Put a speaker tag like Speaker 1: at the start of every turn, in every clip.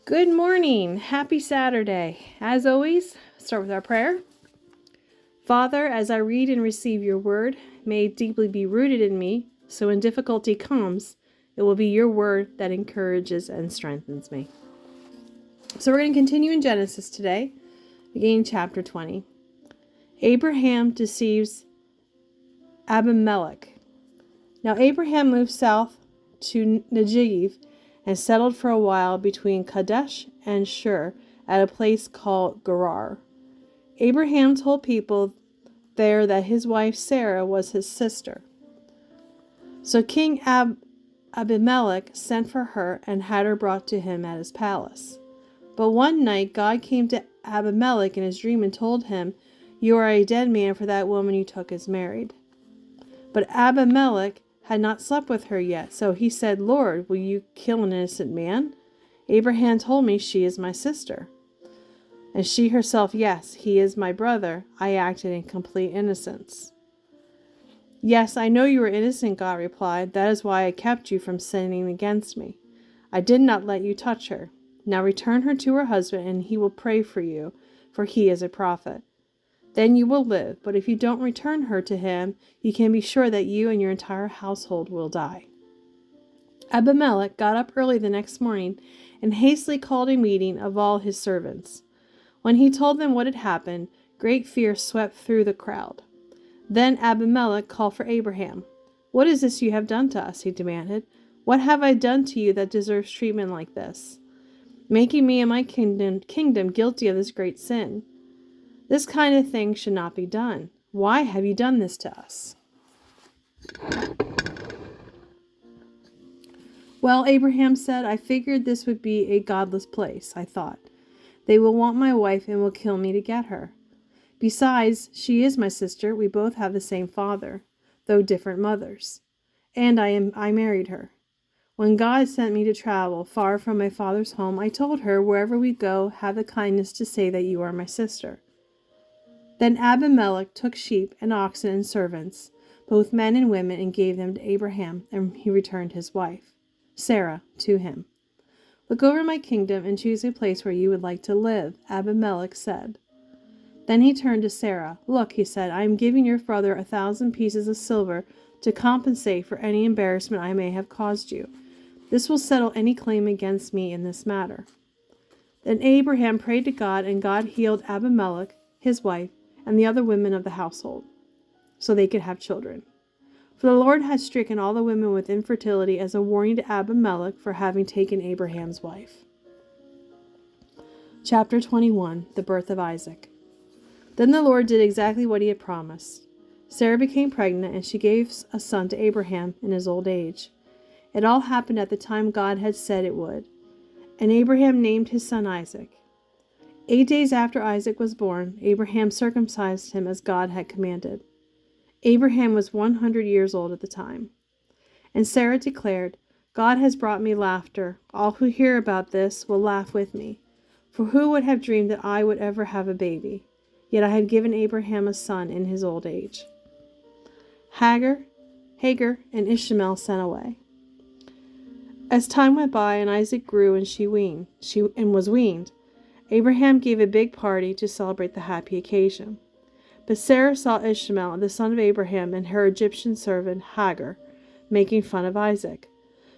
Speaker 1: Good morning. Happy Saturday. As always, start with our prayer. Father, as I read and receive your word, may it deeply be rooted in me, so when difficulty comes, it will be your word that encourages and strengthens me. So we're going to continue in Genesis today, beginning chapter 20. Abraham deceives Abimelech. Now Abraham moved south to Negev and settled for a while between Kadesh and Shur at a place called Gerar. Abraham told people there that his wife Sarah was his sister. So King Abimelech sent for her and had her brought to him at his palace. But one night God came to Abimelech in his dream and told him, "You are a dead man, for that woman you took is married." But Abimelech had not slept with her yet, so he said, "Lord, will you kill an innocent man? Abraham told me she is my sister." And she herself, "Yes, he is my brother. I acted in complete innocence." "Yes, I know you are innocent," God replied. "That is why I kept you from sinning against me. I did not let you touch her. Now return her to her husband, and he will pray for you, for he is a prophet. Then you will live, but if you don't return her to him, you can be sure that you and your entire household will die." Abimelech got up early the next morning and hastily called a meeting of all his servants. When he told them what had happened, great fear swept through the crowd. Then Abimelech called for Abraham. "What is this you have done to us?" he demanded. "What have I done to you that deserves treatment like this, making me and my kingdom guilty of this great sin? This kind of thing should not be done. Why have you done this to us?" "Well," Abraham said, "I figured this would be a godless place. I thought, they will want my wife and will kill me to get her. Besides, she is my sister. We both have the same father, though different mothers. And I married her. When God sent me to travel far from my father's home, I told her, wherever we go, have the kindness to say that you are my sister." Then Abimelech took sheep and oxen and servants, both men and women, and gave them to Abraham, and he returned his wife, Sarah, to him. "Look over my kingdom and choose a place where you would like to live," Abimelech said. Then he turned to Sarah. "Look," he said, "I am giving your brother 1,000 pieces of silver to compensate for any embarrassment I may have caused you. This will settle any claim against me in this matter." Then Abraham prayed to God, and God healed Abimelech, his wife, and the other women of the household, so they could have children. For the Lord had stricken all the women with infertility as a warning to Abimelech for having taken Abraham's wife. Chapter 21, the birth of Isaac. Then the Lord did exactly what he had promised. Sarah became pregnant, and she gave a son to Abraham in his old age. It all happened at the time God had said it would, and Abraham named his son Isaac. 8 days after Isaac was born, Abraham circumcised him as God had commanded. Abraham was 100 years old at the time. And Sarah declared, "God has brought me laughter. All who hear about this will laugh with me. For who would have dreamed that I would ever have a baby? Yet I have given Abraham a son in his old age." Hagar, and Ishmael sent away. As time went by and Isaac grew and was weaned, Abraham gave a big party to celebrate the happy occasion. But Sarah saw Ishmael, the son of Abraham, and her Egyptian servant Hagar, making fun of Isaac.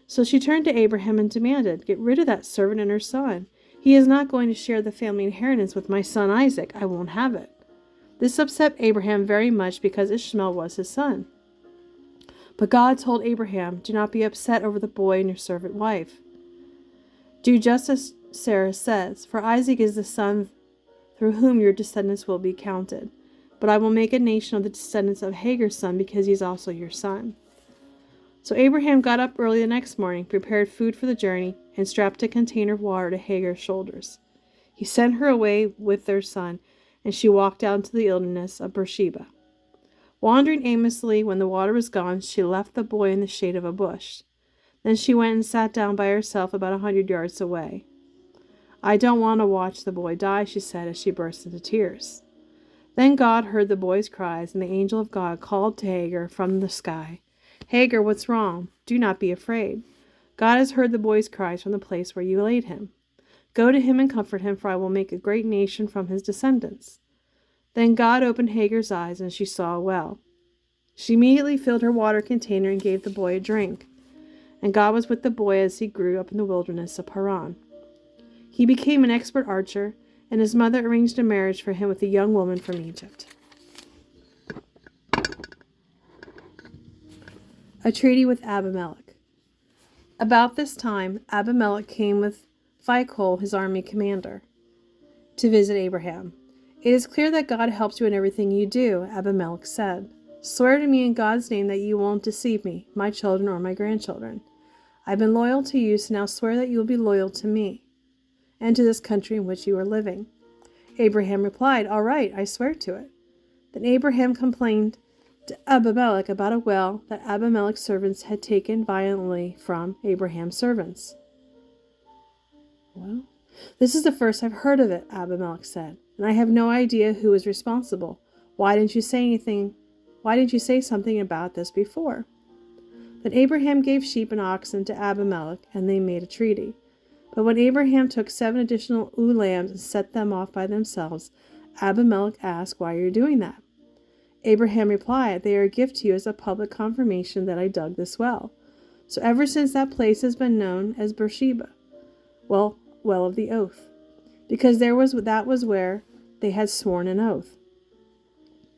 Speaker 1: So she turned to Abraham and demanded, "Get rid of that servant and her son. He is not going to share the family inheritance with my son Isaac. I won't have it." This upset Abraham very much because Ishmael was his son. But God told Abraham, "Do not be upset over the boy and your servant wife. Do just as Sarah says, for Isaac is the son through whom your descendants will be counted. But I will make a nation of the descendants of Hagar's son because he is also your son." So Abraham got up early the next morning, prepared food for the journey, and strapped a container of water to Hagar's shoulders. He sent her away with their son, and she walked down to the wilderness of Beersheba. Wandering aimlessly, when the water was gone, she left the boy in the shade of a bush. Then she went and sat down by herself about 100 yards away. "I don't want to watch the boy die," she said as she burst into tears. Then God heard the boy's cries, and the angel of God called to Hagar from the sky, "Hagar, what's wrong? Do not be afraid. God has heard the boy's cries from the place where you laid him. Go to him and comfort him, for I will make a great nation from his descendants." Then God opened Hagar's eyes, and she saw a well. She immediately filled her water container and gave the boy a drink. And God was with the boy as he grew up in the wilderness of Haran. He became an expert archer, and his mother arranged a marriage for him with a young woman from Egypt. A treaty with Abimelech. About this time, Abimelech came with Phicol, his army commander, to visit Abraham. "It is clear that God helps you in everything you do," Abimelech said. "Swear to me in God's name that you won't deceive me, my children, or my grandchildren. I've been loyal to you, so now swear that you will be loyal to me and to this country in which you are living." Abraham replied, "All right, I swear to it." Then Abraham complained to Abimelech about a well that Abimelech's servants had taken violently from Abraham's servants. "Well, this is the first I've heard of it," Abimelech said, "and I have no idea who is responsible. Why didn't you say something about this before?" Then Abraham gave sheep and oxen to Abimelech, and they made a treaty. But when Abraham took 7 additional ewe lambs and set them off by themselves, Abimelech asked, "Why are you doing that?" Abraham replied, "They are a gift to you as a public confirmation that I dug this well. So ever since that place has been known as Beersheba, well of the oath, because that was where they had sworn an oath."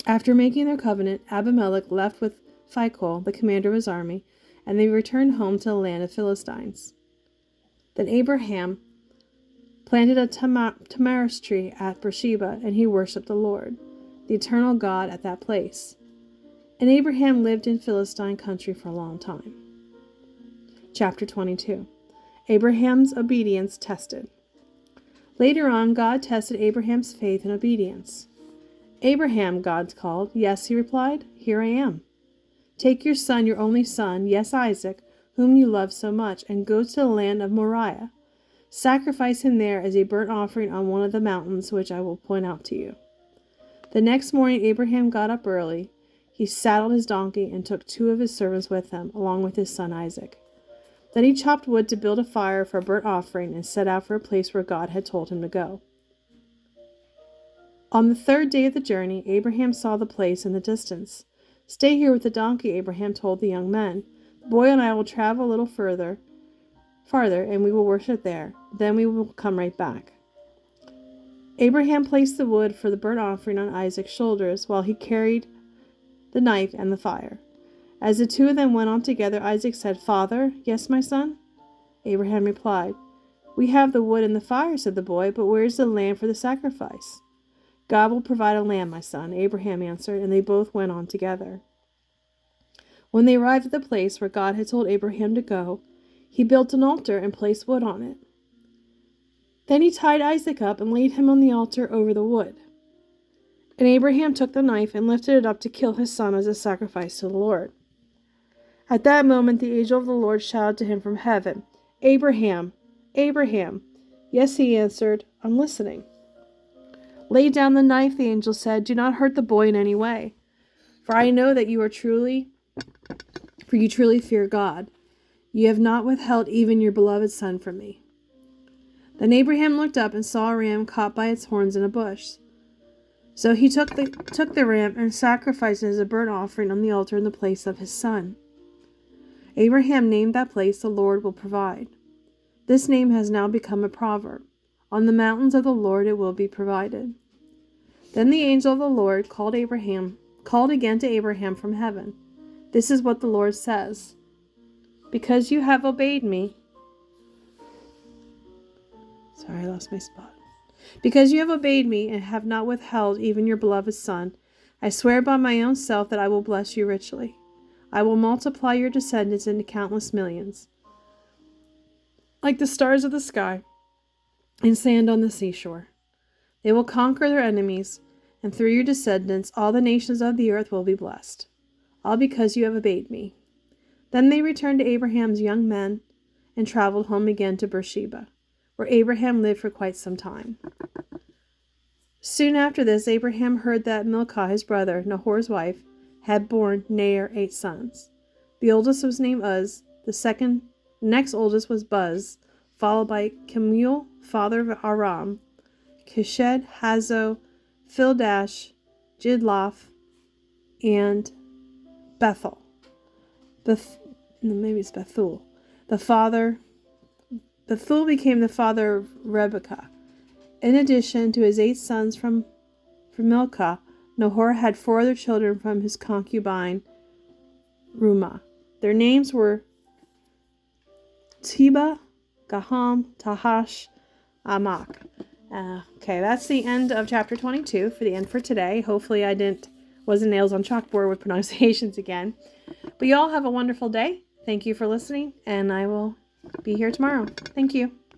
Speaker 1: After making their covenant, Abimelech left with Phicol, the commander of his army, and they returned home to the land of Philistines. Then Abraham planted a tamarisk tree at Beersheba, and he worshipped the Lord, the eternal God, at that place. And Abraham lived in Philistine country for a long time. Chapter 22. Abraham's obedience tested. Later on, God tested Abraham's faith and obedience. "Abraham," God called. "Yes," he replied. "Here I am." "Take your son, your only son, yes, Isaac, whom you love so much, and go to the land of Moriah. Sacrifice him there as a burnt offering on one of the mountains which I will point out to you." The next morning Abraham got up early. He saddled his donkey and took 2 of his servants with him, along with his son Isaac. Then he chopped wood to build a fire for a burnt offering and set out for a place where God had told him to go. On the 3rd day of the journey, Abraham saw the place in the distance. "Stay here with the donkey," Abraham told the young men. "The boy and I will travel a little farther, and we will worship there. Then we will come right back." Abraham placed the wood for the burnt offering on Isaac's shoulders while he carried the knife and the fire. As the 2 of them went on together, Isaac said, "Father?" "Yes, my son?" Abraham replied, "We have the wood and the fire," said the boy, "but where is the lamb for the sacrifice?" "God will provide a lamb, my son," Abraham answered, and they both went on together. When they arrived at the place where God had told Abraham to go, he built an altar and placed wood on it. Then he tied Isaac up and laid him on the altar over the wood. And Abraham took the knife and lifted it up to kill his son as a sacrifice to the Lord. At that moment the angel of the Lord shouted to him from heaven, "Abraham, Abraham." "Yes," he answered, "I'm listening." "Lay down the knife," the angel said. "Do not hurt the boy in any way. For I know that you truly fear God. You have not withheld even your beloved son from me." Then Abraham looked up and saw a ram caught by its horns in a bush. So he took the ram and sacrificed it as a burnt offering on the altar in the place of his son. Abraham named that place, "The Lord will provide." This name has now become a proverb. On the mountains of the Lord it will be provided. Then the angel of the Lord called again to Abraham from heaven. "This is what the Lord says. Because you have obeyed me." Sorry, I lost my spot. "Because you have obeyed me and have not withheld even your beloved son, I swear by my own self that I will bless you richly. I will multiply your descendants into countless millions, like the stars of the sky and sand on the seashore. They will conquer their enemies, and through your descendants all the nations of the earth will be blessed, all because you have obeyed me." Then they returned to Abraham's young men and traveled home again to Beersheba, where Abraham lived for quite some time. Soon after this, Abraham heard that Milcah, his brother, Nahor's wife, had borne Nahor 8 sons. The oldest was named Uz, the next oldest was Buz, followed by Kemuel, father of Aram, Keshed, Hazo, Fildash, Jidlaph, and Bethel. Maybe it's Bethuel. Bethuel became the father of Rebekah. In addition to his 8 sons from Milcah, Nahor had 4 other children from his concubine Rumah. Their names were Teba, Gaham, Tahash, Amak. Okay, that's the end of chapter 22 for the end for today. Hopefully I wasn't nails on chalkboard with pronunciations again. But you all have a wonderful day. Thank you for listening, and I will be here tomorrow. Thank you.